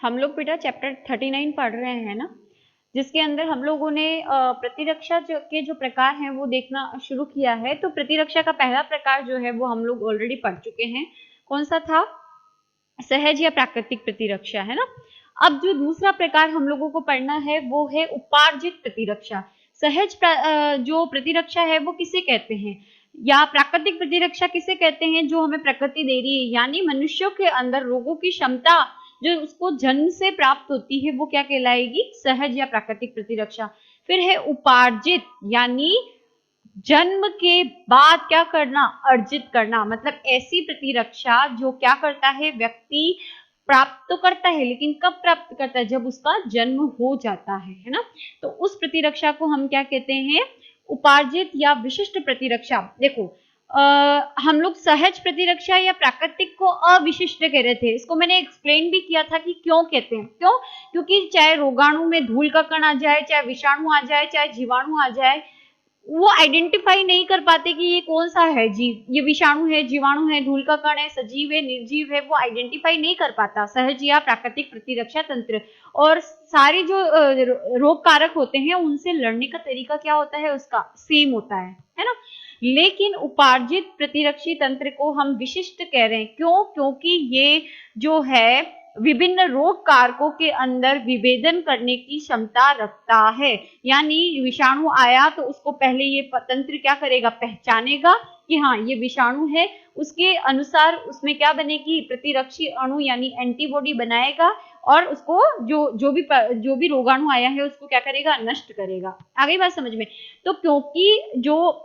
हम लोग बेटा चैप्टर 39 पढ़ रहे हैं ना, जिसके अंदर हम लोगों ने प्रतिरक्षा के जो प्रकार हैं वो देखना शुरू किया है। तो प्रतिरक्षा का पहला प्रकार जो है वो हम लोग ऑलरेडी पढ़ चुके हैं। कौन सा था? सहज या प्राकृतिक प्रतिरक्षा, है ना। अब जो दूसरा प्रकार हम लोगों को पढ़ना है वो है उपार्जित प्रतिरक्षा। सहज जो प्रतिरक्षा है वो किसे कहते हैं, या प्राकृतिक प्रतिरक्षा किसे कहते हैं, जो हमें प्रकृति दे रही है, यानी मनुष्यों के अंदर रोगों की क्षमता जो उसको जन्म से प्राप्त होती है वो क्या कहलाएगी? सहज या प्राकृतिक प्रतिरक्षा। फिर है उपार्जित, यानी जन्म के बाद क्या करना? अर्जित करना। मतलब ऐसी प्रतिरक्षा जो क्या करता है, व्यक्ति प्राप्त तो करता है लेकिन कब प्राप्त करता है? जब उसका जन्म हो जाता है ना। तो उस प्रतिरक्षा को हम क्या कहते हैं? उपार्जित या विशिष्ट प्रतिरक्षा। देखो हम लोग सहज प्रतिरक्षा या प्राकृतिक को अविशिष्ट कह रहे थे। इसको मैंने एक्सप्लेन भी किया था कि क्यों कहते हैं। क्यों? क्योंकि चाहे रोगाणु में धूल का कण आ जाए, चाहे विषाणु आ जाए, चाहे जीवाणु आ जाए, वो आइडेंटिफाई नहीं कर पाते कि ये कौन सा है जीव, ये विषाणु है, जीवाणु है, धूल का कण है, सजीव है, निर्जीव है, वो आइडेंटिफाई नहीं कर पाता सहज या प्राकृतिक प्रतिरक्षा तंत्र। और सारे जो रोग कारक होते हैं उनसे लड़ने का तरीका क्या होता है? उसका सेम होता है ना। लेकिन उपार्जित प्रतिरक्षी तंत्र को हम विशिष्ट कह रहे हैं। क्यों? क्योंकि ये जो है विभिन्न रोग कारकों के अंदर विभेदन करने की क्षमता रखता है। यानी विषाणु आया तो उसको पहले ये तंत्र क्या करेगा? पहचानेगा कि हाँ ये विषाणु है, उसके अनुसार उसमें क्या बनेगी? प्रतिरक्षी अणु यानी एंटीबॉडी बनाएगा और उसको जो भी रोगाणु आया है उसको क्या करेगा? नष्ट करेगा। आ गई बात समझ में? तो क्योंकि जो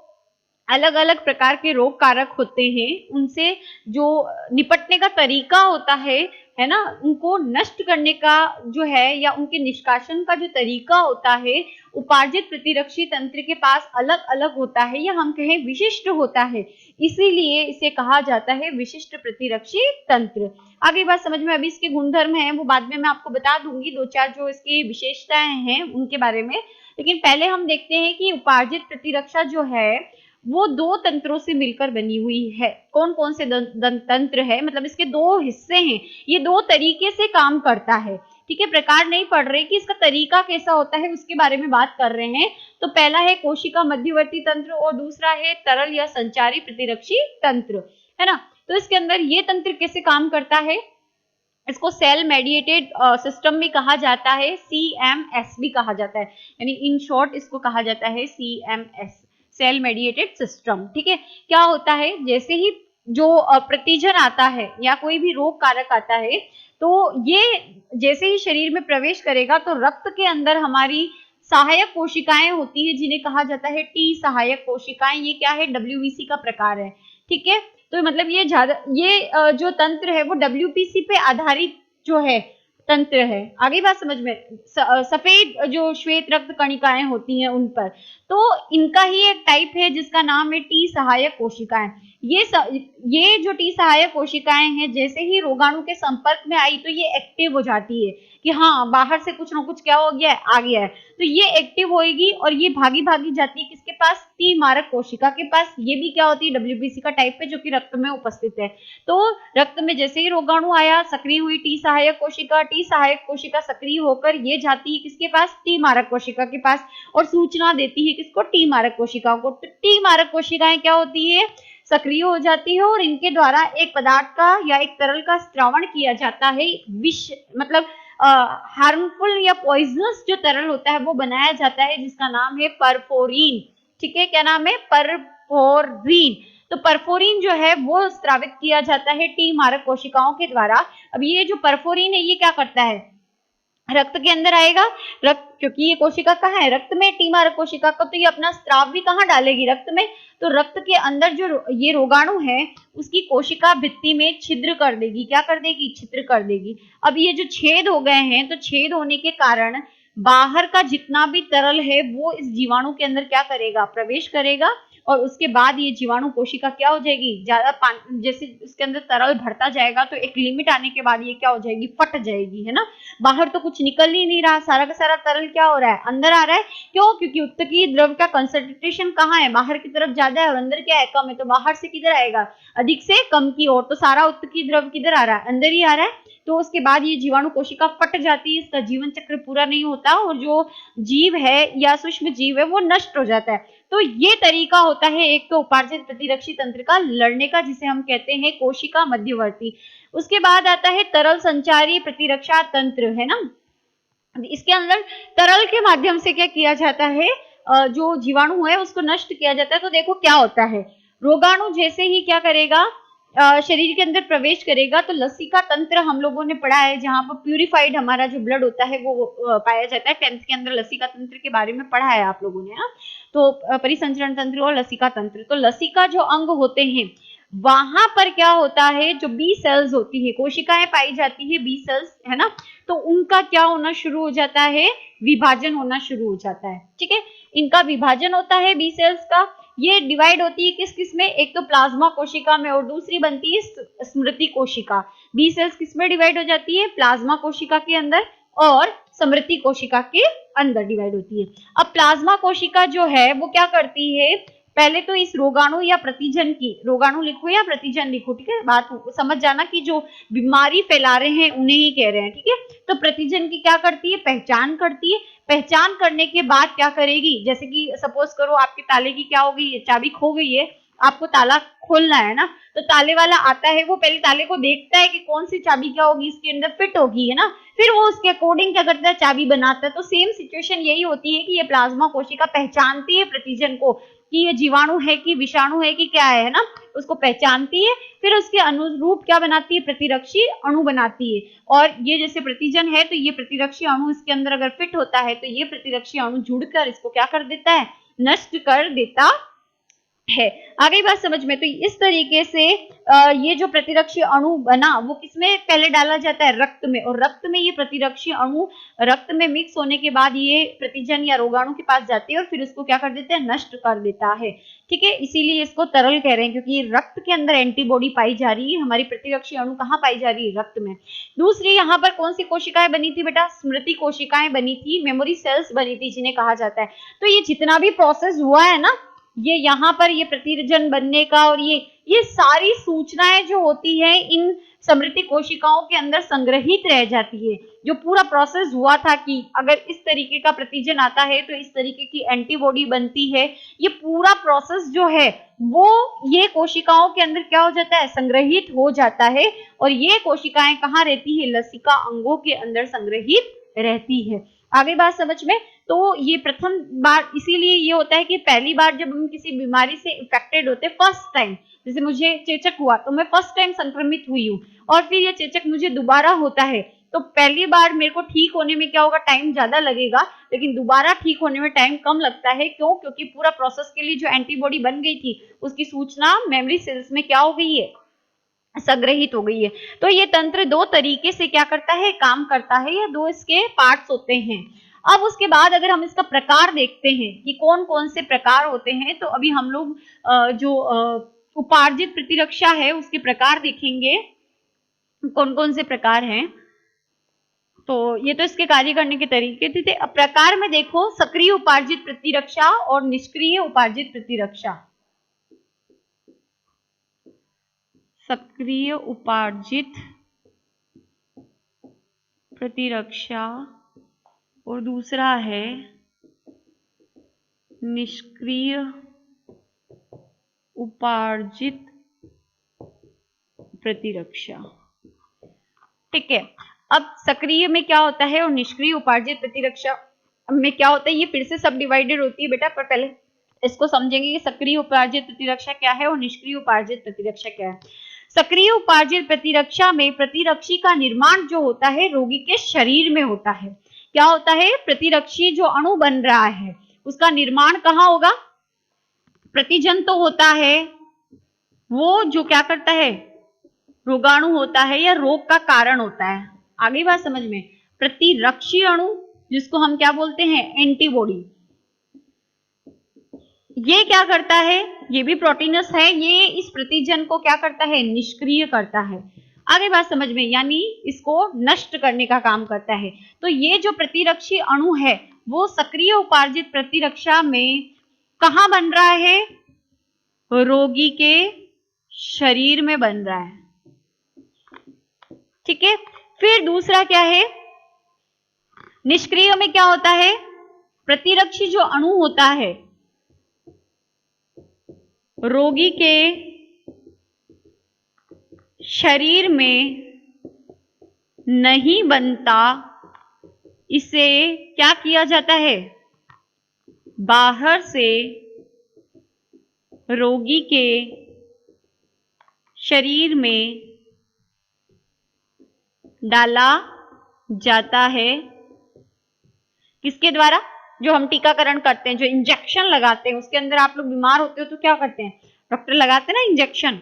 अलग अलग प्रकार के रोग कारक होते हैं उनसे जो निपटने का तरीका होता है ना, उनको नष्ट करने का जो है या उनके निष्कासन का जो तरीका होता है उपार्जित प्रतिरक्षी तंत्र के पास अलग अलग होता है, या हम कहें विशिष्ट होता है। इसीलिए इसे कहा जाता है विशिष्ट प्रतिरक्षी तंत्र। आगे बात समझ में? अभी इसके गुणधर्म हैं वो बाद में मैं आपको बता दूंगी, दो चार जो इसकी विशेषताएं हैं उनके बारे में। लेकिन पहले हम देखते हैं कि उपार्जित प्रतिरक्षा जो है वो दो तंत्रों से मिलकर बनी हुई है। कौन कौन से तंत्र है? मतलब इसके दो हिस्से हैं, ये दो तरीके से काम करता है। ठीक है, प्रकार नहीं पढ़ रहे कि इसका तरीका कैसा होता है, उसके बारे में बात कर रहे हैं। तो पहला है कोशिका मध्यवर्ती तंत्र और दूसरा है तरल या संचारी प्रतिरक्षी तंत्र, है ना। तो इसके अंदर ये तंत्र कैसे काम करता है? इसको सेल मेडिएटेड सिस्टम भी कहा जाता है, CMS भी कहा जाता है, यानी इन शॉर्ट इसको कहा जाता है CMS, सेल मेडिएटेड सिस्टम। ठीक है, क्या होता है? जैसे ही जो प्रतिजन आता है या कोई भी रोग कारक आता है तो ये जैसे ही शरीर में प्रवेश करेगा तो रक्त के अंदर हमारी सहायक कोशिकाएं होती है जिन्हें कहा जाता है टी सहायक कोशिकाएं। ये क्या है? WBC का प्रकार है। ठीक है, तो मतलब ये जो तंत्र है वो WBC पे आधारित जो है तंत्र है। आगे बात समझ में? सफेद जो श्वेत रक्त कणिकाएं होती हैं उन पर, तो इनका ही एक टाइप है जिसका नाम है टी सहायक कोशिकाएं। ये जो टी सहायक कोशिकाएं हैं जैसे ही रोगाणु के संपर्क में आई तो ये एक्टिव हो जाती है कि हाँ बाहर से कुछ ना कुछ क्या हो गया है, आ गया है। तो ये एक्टिव होएगी और ये भागी भागी जाती है किसके पास? टी मारक कोशिका के पास। ये भी क्या होती है? WBC का टाइप है जो कि रक्त में उपस्थित है। तो रक्त में जैसे ही रोगाणु आया सक्रिय हुई टी सहायक कोशिका सक्रिय होकर ये जाती है किसके पास? टी मारक कोशिका के पास और सूचना देती है किसको? टी मारक कोशिकाओं को। तो टी मारक कोशिकाएं क्या होती है? सक्रिय हो जाती है और इनके द्वारा एक पदार्थ का या एक तरल का स्त्रावण किया जाता है। विष मतलब हार्मफुल या पॉइजनस जो तरल होता है वो बनाया जाता है जिसका नाम है परफोरीन। ठीक है, क्या नाम है? परफोरीन। तो परफोरीन जो है वो स्रावित किया जाता है टी मारक कोशिकाओं के द्वारा। अब ये जो परफोरीन है ये क्या करता है? रक्त के अंदर आएगा, रक्त क्योंकि ये कोशिका कहाँ है? रक्त में, टी मारक कोशिका का, तो ये अपना स्राव भी कहाँ डालेगी? रक्त में। तो रक्त के अंदर जो ये रोगाणु है उसकी कोशिका भित्ति में छिद्र कर देगी। क्या कर देगी? छिद्र कर देगी। अब ये जो छेद हो गए हैं तो छेद होने के कारण बाहर का जितना भी तरल है वो इस जीवाणु के अंदर क्या करेगा? प्रवेश करेगा और उसके बाद ये जीवाणु कोशिका क्या हो जाएगी? ज्यादा पानी जैसे उसके अंदर तरल भरता जाएगा तो एक लिमिट आने के बाद ये क्या हो जाएगी? फट जाएगी, है ना। बाहर तो कुछ निकल ही नहीं रहा, सारा का सारा तरल क्या हो रहा है? अंदर आ रहा है। क्यों? क्योंकि उत्तकीय द्रव का कंसंट्रेशन कहाँ है? बाहर की तरफ ज्यादा है और अंदर क्या है? कम है। तो बाहर से किधर आएगा? अधिक से कम की ओर। तो सारा उत्तकीय द्रव किधर आ रहा है? अंदर ही आ रहा है। तो उसके बाद ये जीवाणु कोशिका फट जाती है, इसका जीवन चक्र पूरा नहीं होता और जो जीव है या सूक्ष्म जीव है वो नष्ट हो जाता है। तो ये तरीका होता है एक तो उपार्जित प्रतिरक्षी तंत्र का लड़ने का, जिसे हम कहते हैं कोशिका मध्यवर्ती। उसके बाद आता है तरल संचारी प्रतिरक्षा तंत्र, है ना। इसके अंदर तरल के माध्यम से क्या किया जाता है, जो जीवाणु है उसको नष्ट किया जाता है। तो देखो क्या होता है, रोगाणु जैसे ही क्या करेगा, शरीर के अंदर प्रवेश करेगा तो लसिका तंत्र हम लोगों ने पढ़ा है, जहां पर प्यूरिफाइड हमारा जो ब्लड होता है वो पाया जाता है। 10th के अंदर लसिका तंत्र के बारे में पढ़ा है आप लोगों ने, तो परिसंचरण तंत्र और लसिका तंत्र। तो लसिका जो अंग होते हैं वहां पर क्या होता है, जो बी सेल्स होती है, कोशिकाएं पाई जाती है बी सेल्स, है ना, तो उनका क्या होना शुरू हो जाता है, विभाजन होना शुरू हो जाता है। ठीक है, इनका विभाजन होता है बी सेल्स का। ये डिवाइड होती है किस किस में, एक तो प्लाज्मा कोशिका में और दूसरी बनती है स्मृति कोशिका। बी सेल्स किस में डिवाइड हो जाती है, प्लाज्मा कोशिका के अंदर और स्मृति कोशिका के अंदर डिवाइड होती है। अब प्लाज्मा कोशिका जो है वो क्या करती है, पहले तो इस रोगाणु या प्रतिजन की, रोगाणु लिखो या प्रतिजन लिखो, ठीक है, बात समझ जाना कि जो बीमारी फैला रहे हैं उन्हें ही कह रहे हैं, ठीक है। तो प्रतिजन की क्या करती है, पहचान करती है। पहचान करने के बाद क्या करेगी, जैसे कि सपोज करो आपके ताले की क्या हो गई है, चाबी खो गई है, आपको ताला खोलना है ना, तो ताले वाला आता है, वो पहले ताले को देखता है कि कौन सी चाबी क्या होगी इसके अंदर फिट होगी, है ना, फिर वो उसके अकॉर्डिंग क्या करता है, चाबी बनाता है। तो सेम सिचुएशन यही होती है कि ये प्लाज्मा कोशिका पहचानती है प्रतिजन को कि ये जीवाणु है कि विषाणु है कि क्या है ना, उसको पहचानती है, फिर उसके अनुरूप क्या बनाती है, प्रतिरक्षी अणु बनाती है। और ये जैसे प्रतिजन है तो ये प्रतिरक्षी अणु इसके अंदर अगर फिट होता है तो ये प्रतिरक्षी अणु जुड़कर इसको क्या कर देता है, नष्ट कर देता है। आ गई बात समझ में। तो इस तरीके से ये जो प्रतिरक्षी अणु बना वो किसमें पहले डाला जाता है, रक्त में, और रक्त में ये प्रतिरक्षी अणु रक्त में मिक्स होने के बाद ये प्रतिजन या रोगाणु के पास जाते हैं और फिर उसको क्या कर देते हैं, नष्ट कर देता है। ठीक है, इसीलिए इसको तरल कह रहे हैं, क्योंकि रक्त के अंदर एंटीबॉडी पाई जा रही है, हमारी प्रतिरक्षी अणु कहाँ पाई जा रही है, रक्त में। दूसरी यहाँ पर कौन सी कोशिकाएं बनी थी बेटा, स्मृति कोशिकाएं बनी थी, मेमोरी सेल्स बनी थी जिन्हें कहा जाता है। तो ये जितना भी प्रोसेस हुआ है ना, ये यहाँ पर ये प्रतिजन बनने का और ये सारी सूचनाएं जो होती है इन स्मृति कोशिकाओं के अंदर संग्रहित रह जाती है। जो पूरा प्रोसेस हुआ था कि अगर इस तरीके का प्रतिजन आता है तो इस तरीके की एंटीबॉडी बनती है, ये पूरा प्रोसेस जो है वो ये कोशिकाओं के अंदर क्या हो जाता है, संग्रहित हो जाता है। और ये कोशिकाएं कहाँ रहती है, लसिका अंगों के अंदर संग्रहित रहती है। आगे बात समझ में। तो ये प्रथम बार इसीलिए ये होता है कि पहली बार जब हम किसी बीमारी से इफेक्टेड होते, फर्स्ट टाइम, जैसे मुझे चेचक हुआ तो मैं फर्स्ट टाइम संक्रमित हुई हूँ और फिर ये चेचक मुझे दोबारा होता है, तो पहली बार मेरे को ठीक होने में क्या होगा, टाइम ज्यादा लगेगा, लेकिन दोबारा ठीक होने में टाइम कम लगता है। क्यों, क्योंकि पूरा प्रोसेस के लिए जो एंटीबॉडी बन गई थी उसकी सूचना मेमोरी सेल्स में क्या हो गई है, संग्रहित हो गई है। तो ये तंत्र दो तरीके से क्या करता है, काम करता है, या दो इसके पार्ट्स होते हैं। अब उसके बाद अगर हम इसका प्रकार देखते हैं कि कौन कौन से प्रकार होते हैं, तो अभी हम लोग जो उपार्जित प्रतिरक्षा है उसके प्रकार देखेंगे, कौन कौन से प्रकार हैं। तो ये तो इसके कार्य करने के तरीके थे। अब प्रकार में देखो, सक्रिय उपार्जित प्रतिरक्षा और निष्क्रिय उपार्जित प्रतिरक्षा। सक्रिय उपार्जित प्रतिरक्षा और दूसरा है निष्क्रिय उपार्जित प्रतिरक्षा। ठीक है, अब सक्रिय में क्या होता है और निष्क्रिय उपार्जित प्रतिरक्षा में क्या होता है, ये फिर से सब डिवाइडेड होती है बेटा, पर पहले इसको समझेंगे कि सक्रिय उपार्जित प्रतिरक्षा क्या है और निष्क्रिय उपार्जित प्रतिरक्षा क्या है। सक्रिय उपार्जित प्रतिरक्षा में प्रतिरक्षी का निर्माण जो होता है रोगी के शरीर में होता है। क्या होता है, प्रतिरक्षी जो अणु बन रहा है उसका निर्माण कहाँ होगा, प्रतिजन तो होता है, वो जो क्या करता है, रोगाणु होता है या रोग का कारण होता है। आगे बात समझ में। प्रतिरक्षी अणु जिसको हम क्या बोलते हैं, एंटीबॉडी, ये क्या करता है, ये भी प्रोटीनस है, ये इस प्रतिजन को क्या करता है, निष्क्रिय करता है। आगे बात समझ में, यानी इसको नष्ट करने का काम करता है। तो ये जो प्रतिरक्षी अणु है वो सक्रिय उपार्जित प्रतिरक्षा में कहां बन रहा है, रोगी के शरीर में बन रहा है। ठीक है, फिर दूसरा क्या है, निष्क्रिय में क्या होता है, प्रतिरक्षी जो अणु होता है रोगी के शरीर में नहीं बनता, इसे क्या किया जाता है, बाहर से रोगी के शरीर में डाला जाता है। किसके द्वारा, जो हम टीकाकरण करते हैं, जो इंजेक्शन लगाते हैं, उसके अंदर आप लोग बीमार होते हो तो क्या करते हैं, डॉक्टर लगाते हैं ना इंजेक्शन,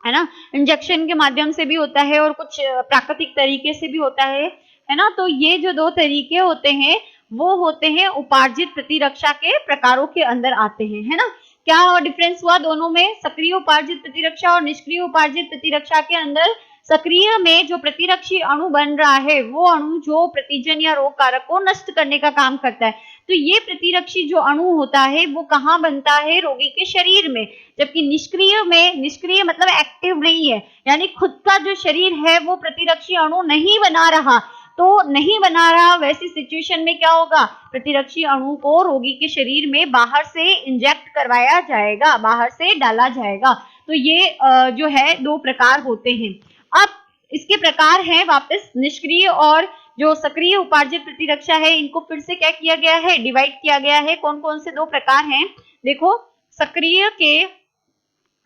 है ना। इंजेक्शन के माध्यम से भी होता है और कुछ प्राकृतिक तरीके से भी होता है ना। तो ये जो दो तरीके होते हैं वो होते हैं उपार्जित प्रतिरक्षा के प्रकारों के अंदर आते हैं, है ना। क्या डिफरेंस हुआ दोनों में, सक्रिय उपार्जित प्रतिरक्षा और निष्क्रिय उपार्जित प्रतिरक्षा के अंदर सक्रिय में जो प्रतिरक्षी अणु बन रहा है वो अणु जो प्रतिजन या रोग कारक को नष्ट करने का काम करता है। तो ये प्रतिरक्षी जो अणु होता है वो कहाँ बनता है, रोगी के शरीर में। जबकि निष्क्रिय में, निष्क्रिय मतलब एक्टिव नहीं है, यानी खुद का जो शरीर है वो प्रतिरक्षी अणु नहीं बना रहा, तो नहीं बना रहा, वैसी सिचुएशन में क्या होगा, प्रतिरक्षी अणु को रोगी के शरीर में बाहर से इंजेक्ट करवाया जाएगा, बाहर से डाला जाएगा। तो ये जो है दो प्रकार होते हैं। अब इसके प्रकार हैं वापस, निष्क्रिय और जो सक्रिय उपार्जित प्रतिरक्षा है, इनको फिर से क्या किया गया है, डिवाइड किया गया है। कौन कौन से दो प्रकार हैं, देखो सक्रिय के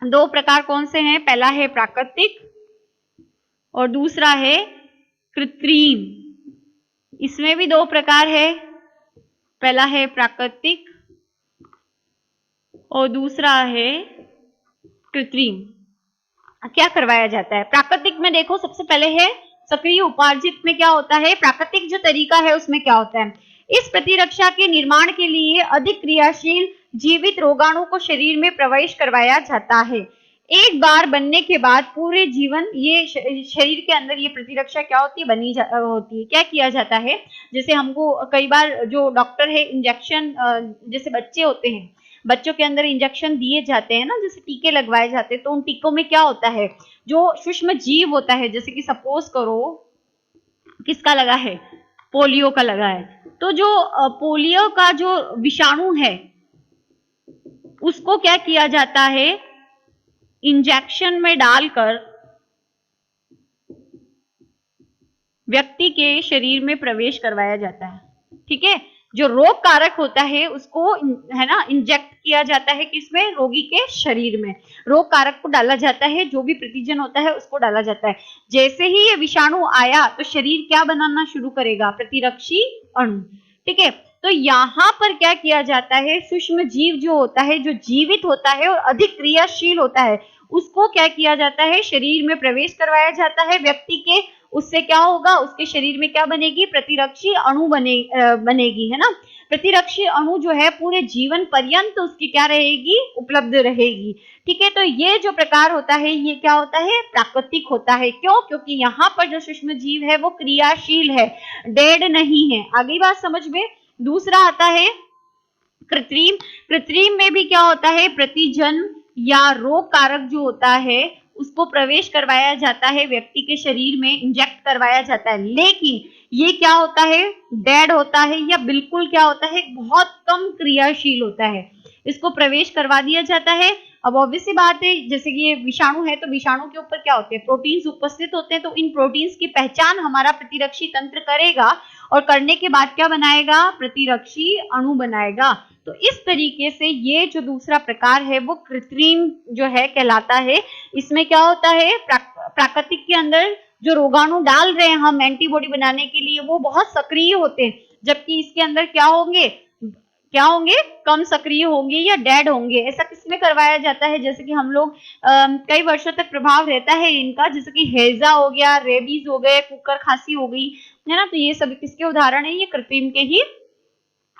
दो प्रकार कौन से हैं, पहला है प्राकृतिक और दूसरा है कृत्रिम। इसमें भी दो प्रकार है, पहला है प्राकृतिक और दूसरा है कृत्रिम। क्या करवाया जाता है प्राकृतिक में, देखो सबसे पहले है सक्रिय उपार्जित में क्या होता है, प्राकृतिक जो तरीका है उसमें क्या होता है, इस प्रतिरक्षा के निर्माण के लिए अधिक क्रियाशील जीवित रोगाणु को शरीर में प्रवेश करवाया जाता है। एक बार बनने के बाद पूरे जीवन ये शरीर के अंदर ये प्रतिरक्षा क्या होती है, बनी होती है। क्या किया जाता है, जैसे हमको कई बार जो डॉक्टर है इंजेक्शन, जैसे बच्चे होते हैं, बच्चों के अंदर इंजेक्शन दिए जाते हैं ना, जैसे टीके लगवाए जाते हैं, तो उन टीकों में क्या होता है, जो सूक्ष्म जीव होता है, जैसे कि सपोज करो किसका लगा है, पोलियो का लगा है, तो जो पोलियो का जो विषाणु है उसको क्या किया जाता है, इंजेक्शन में डालकर व्यक्ति के शरीर में प्रवेश करवाया जाता है। ठीक है, जो रोग कारक होता है उसको है ना इंजेक्ट किया जाता है, किसमें, रोगी के शरीर में रोग कारक को डाला जाता है, जो भी प्रतिजन होता है उसको डाला जाता है। जैसे ही ये विषाणु आया तो शरीर क्या बनाना शुरू करेगा, प्रतिरक्षी अणु। ठीक है, तो यहाँ पर क्या किया जाता है, सूक्ष्म जीव जो होता है, जो जीवित होता है और अधिक क्रियाशील होता है, उसको क्या किया जाता है, शरीर में प्रवेश करवाया जाता है व्यक्ति के। उससे क्या होगा, उसके शरीर में क्या बनेगी, प्रतिरक्षी अणु बनेगी, है ना। प्रतिरक्षी अणु जो है पूरे जीवन पर्यंत उसकी क्या रहेगी, उपलब्ध रहेगी। ठीक है, तो ये जो प्रकार होता है ये क्या होता है, प्राकृतिक होता है। क्यों, क्योंकि यहाँ पर जो सूक्ष्म जीव है वो क्रियाशील है, डेड नहीं है। आगे बात समझ में। दूसरा आता है कृत्रिम। कृत्रिम में भी क्या होता है, प्रतिजन या रोग कारक जो होता है उसको प्रवेश करवाया जाता है व्यक्ति के शरीर में, इंजेक्ट करवाया जाता है, लेकिन ये क्या होता है, डेड होता है या बिल्कुल क्या होता है, बहुत कम क्रियाशील होता है। इसको प्रवेश करवा दिया जाता है। अब ऑब्वियस सी बात है, जैसे कि ये विषाणु है तो विषाणु के ऊपर क्या होते हैं, प्रोटीन्स उपस्थित होते हैं, तो इन प्रोटीन्स की पहचान हमारा प्रतिरक्षी तंत्र करेगा और करने के बाद क्या बनाएगा, प्रतिरक्षी अणु बनाएगा। तो इस तरीके से ये जो दूसरा प्रकार है वो कृत्रिम जो है कहलाता है। इसमें क्या होता है, प्राकृतिक के अंदर जो रोगाणु डाल रहे हैं हम एंटीबॉडी बनाने के लिए वो बहुत सक्रिय होते हैं, जबकि इसके अंदर क्या होंगे, कम सक्रिय होंगे या डेड होंगे। ऐसा किसमें करवाया जाता है, जैसे कि हम लोग कई वर्षों तक प्रभाव रहता है इनका, जैसे कि हैजा हो गया, रेबीज हो गए, कुकर खांसी हो गई, है ना। तो ये सब किसके उदाहरण है, ये कृत्रिम के ही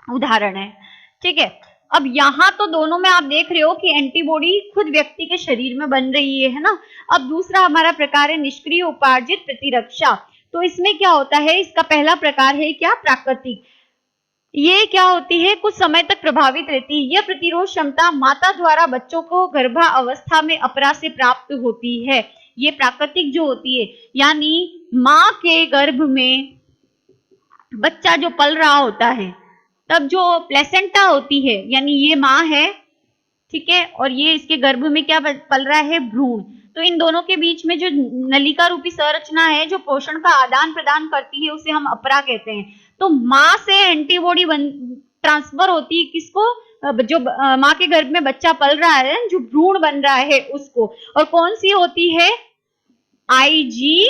उदाहरण है। ठीक है, अब यहाँ तो दोनों में आप देख रहे हो कि एंटीबॉडी खुद व्यक्ति के शरीर में बन रही है ना। अब दूसरा हमारा प्रकार है निष्क्रिय उपार्जित प्रतिरक्षा। तो इसमें क्या होता है, इसका पहला प्रकार है क्या, प्राकृतिक। ये क्या होती है, कुछ समय तक प्रभावित रहती है। यह प्रतिरोध क्षमता माता द्वारा बच्चों को गर्भावस्था में अपरा से प्राप्त होती है। ये प्राकृतिक जो होती है, यानी माँ के गर्भ में बच्चा जो पल रहा होता है, तब जो प्लेसेंटा होती है, यानी ये माँ है, ठीक है, और ये इसके गर्भ में क्या पल रहा है, भ्रूण। तो इन दोनों के बीच में जो नलिका रूपी संरचना है जो पोषण का आदान प्रदान करती है, उसे हम अपरा कहते हैं। तो माँ से एंटीबॉडी ट्रांसफर होती है किसको, जो माँ के गर्भ में बच्चा पल रहा है, जो भ्रूण बन रहा है उसको। और कौन सी होती है, आईजी,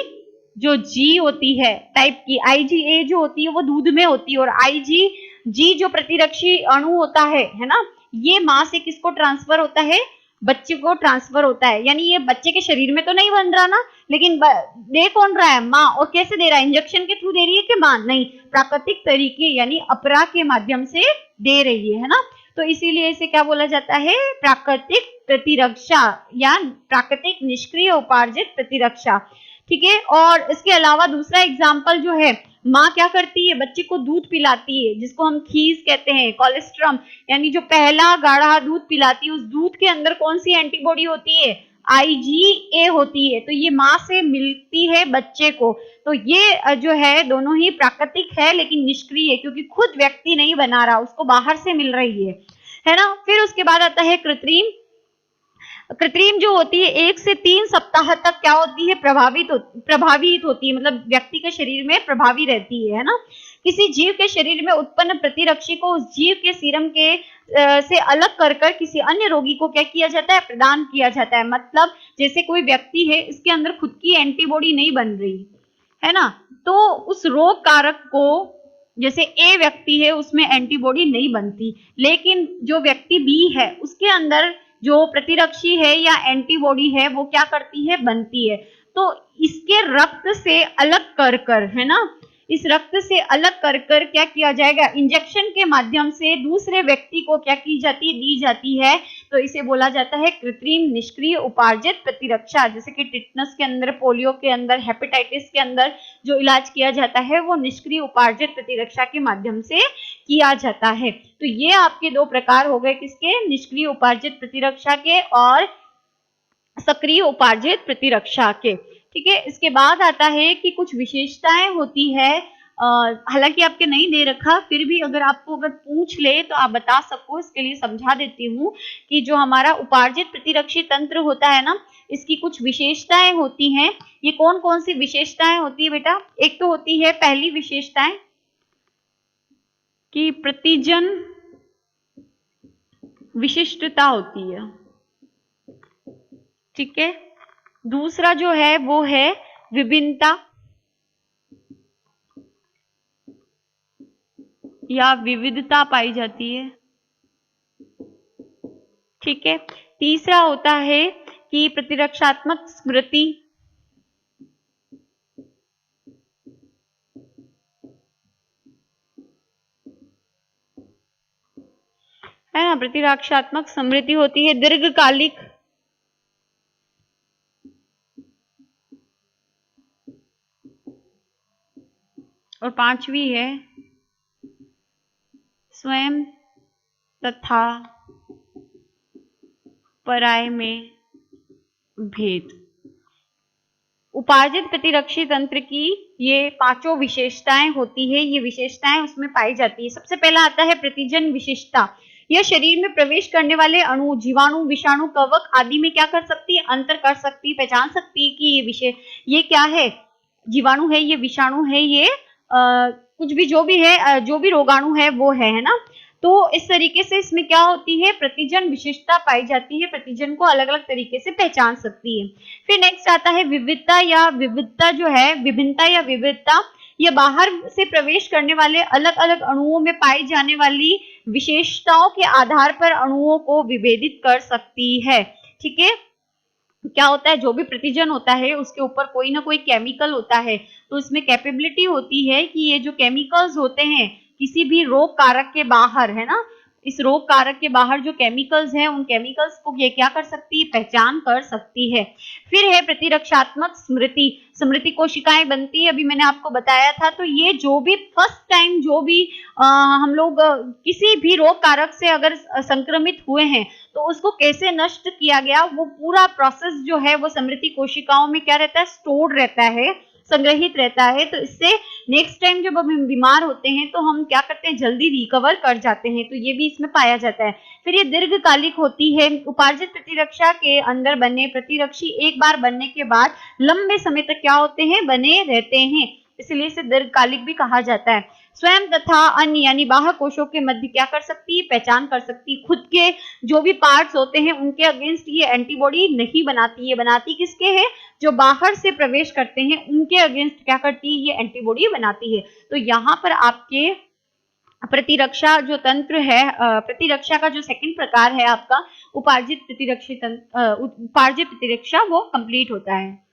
जो जी होती है टाइप की, आईजीए जो होती है वो दूध में होती है, और आईजी जो प्रतिरक्षी अणु होता है ना, ये माँ से किसको ट्रांसफर होता है, बच्चे को ट्रांसफर होता है। यानी ये बच्चे के शरीर में तो नहीं बन रहा ना, लेकिन दे कौन रहा है, माँ। और कैसे दे रहा है, इंजेक्शन के थ्रू दे रही है कि माँ, नहीं, प्राकृतिक तरीके यानी अपरा के माध्यम से दे रही है ना। तो इसीलिए इसे क्या बोला जाता है, प्राकृतिक प्रतिरक्षा या प्राकृतिक निष्क्रिय उपार्जित प्रतिरक्षा, ठीक है। और इसके अलावा दूसरा एग्जाम्पल जो है, माँ क्या करती है, बच्चे को दूध पिलाती है, जिसको हम खीस कहते हैं, कोलेस्ट्रम, यानी जो पहला गाढ़ा दूध पिलाती है, उस दूध के अंदर कौन सी एंटीबॉडी होती है, आईजीए होती है। तो ये माँ से मिलती है बच्चे को। तो ये जो है दोनों ही प्राकृतिक है, लेकिन निष्क्रिय है, क्योंकि खुद व्यक्ति नहीं बना रहा, उसको बाहर से मिल रही है ना। फिर उसके बाद आता है कृत्रिम। कृत्रिम जो होती है 1 से 3 सप्ताह तक क्या होती है, प्रभावित होती है, मतलब व्यक्ति के शरीर में प्रभावी रहती है ना। किसी जीव के शरीर में उत्पन्न प्रतिरक्षी को उस जीव के सीरम के से अलग कर किसी अन्य रोगी को क्या किया जाता है, प्रदान किया जाता है। मतलब जैसे कोई व्यक्ति है, इसके अंदर खुद की एंटीबॉडी नहीं बन रही है ना, तो उस रोग कारक को, जैसे ए व्यक्ति है उसमें एंटीबॉडी नहीं बनती, लेकिन जो व्यक्ति बी है उसके अंदर जो प्रतिरक्षी है या एंटीबॉडी है वो क्या करती है, बनती है। तो इसके रक्त से अलग कर है ना, इस रक्त से अलग कर क्या किया जाएगा, इंजेक्शन के माध्यम से दूसरे व्यक्ति को क्या की जाती है, दी जाती है। तो इसे बोला जाता है कृत्रिम निष्क्रिय उपार्जित प्रतिरक्षा। जैसे कि टिटनस के अंदर, पोलियो के अंदर, हेपेटाइटिस के अंदर जो इलाज किया जाता है वो निष्क्रिय उपार्जित प्रतिरक्षा के माध्यम से किया जाता है। तो ये आपके दो प्रकार हो गए, किसके, निष्क्रिय उपार्जित प्रतिरक्षा के और सक्रिय उपार्जित प्रतिरक्षा के, ठीक है। इसके बाद आता है कि कुछ विशेषताएं होती है, हालांकि आपके नहीं दे रखा, फिर भी अगर आपको अगर पूछ ले तो आप बता सको, इसके लिए समझा देती हूँ कि जो हमारा उपार्जित प्रतिरक्षी तंत्र होता है ना, इसकी कुछ विशेषताएं होती हैं। ये कौन कौन सी विशेषताएं होती है बेटा, एक तो होती है पहली विशेषताएं कि प्रतिजन विशिष्टता होती है, ठीक है। दूसरा जो है वो है विभिन्नता या विविधता पाई जाती है, ठीक है। तीसरा होता है कि प्रतिरक्षात्मक स्मृति, है ना, प्रतिरक्षात्मक स्मृति होती है दीर्घकालिक, और पांचवी है स्वयं तथा पराय में भेद। उपार्जित प्रतिरक्षी तंत्र की ये पांचों विशेषताएं होती है, ये विशेषताएं उसमें पाई जाती है। सबसे पहला आता है प्रतिजन विशिष्टता। यह शरीर में प्रवेश करने वाले अणु, जीवाणु, विषाणु, कवक आदि में क्या कर सकती है, अंतर कर सकती है, पहचान सकती है कि ये क्या है, जीवाणु है, ये विषाणु है, ये कुछ भी जो भी है, जो भी रोगाणु है वो है ना। तो इस तरीके से इसमें क्या होती है, प्रतिजन विशिष्टता पाई जाती है, प्रतिजन को अलग अलग तरीके से पहचान सकती है। फिर नेक्स्ट आता है विविधता या विविधता जो है, विभिन्नता या विविधता, यह बाहर से प्रवेश करने वाले अलग अलग अणुओं में पाई जाने वाली विशेषताओं के आधार पर अणुओं को विभेदित कर सकती है, ठीक है। क्या होता है, जो भी प्रतिजन होता है उसके ऊपर कोई ना कोई केमिकल होता है, तो इसमें कैपेबिलिटी होती है कि ये जो केमिकल्स होते हैं किसी भी रोग कारक के बाहर, है ना, इस रोग कारक के बाहर जो केमिकल्स हैं उन केमिकल्स को ये क्या कर सकती है, पहचान कर सकती है। फिर है प्रतिरक्षात्मक स्मृति। स्मृति कोशिकाएं बनती है, अभी मैंने आपको बताया था। तो ये जो भी फर्स्ट टाइम जो भी हम लोग किसी भी रोग कारक से अगर संक्रमित हुए हैं तो उसको कैसे नष्ट किया गया, वो पूरा प्रोसेस जो है वो स्मृति कोशिकाओं में क्या रहता है, स्टोर्ड रहता है, संग्रहित रहता है। तो इससे नेक्स्ट टाइम जब हम बीमार होते हैं तो हम क्या करते हैं, जल्दी रिकवर कर जाते हैं। तो ये भी इसमें पाया जाता है। फिर ये दीर्घकालिक होती है। उपार्जित प्रतिरक्षा के अंदर बने प्रतिरक्षी एक बार बनने के बाद लंबे समय तक क्या होते हैं, बने रहते हैं, इसलिए इसे दीर्घकालिक भी कहा जाता है। स्वयं तथा अन्य यानी बाह्य कोशों के मध्य क्या कर सकती है, पहचान कर सकती है। खुद के जो भी पार्ट्स होते हैं उनके अगेंस्ट ये एंटीबॉडी नहीं बनाती है। बनाती किसके है, जो बाहर से प्रवेश करते हैं उनके अगेंस्ट क्या करती है, ये एंटीबॉडी बनाती है। तो यहाँ पर आपके प्रतिरक्षा जो तंत्र है, प्रतिरक्षा का जो सेकंड प्रकार है आपका उपार्जित प्रतिरक्षा, वो कंप्लीट होता है।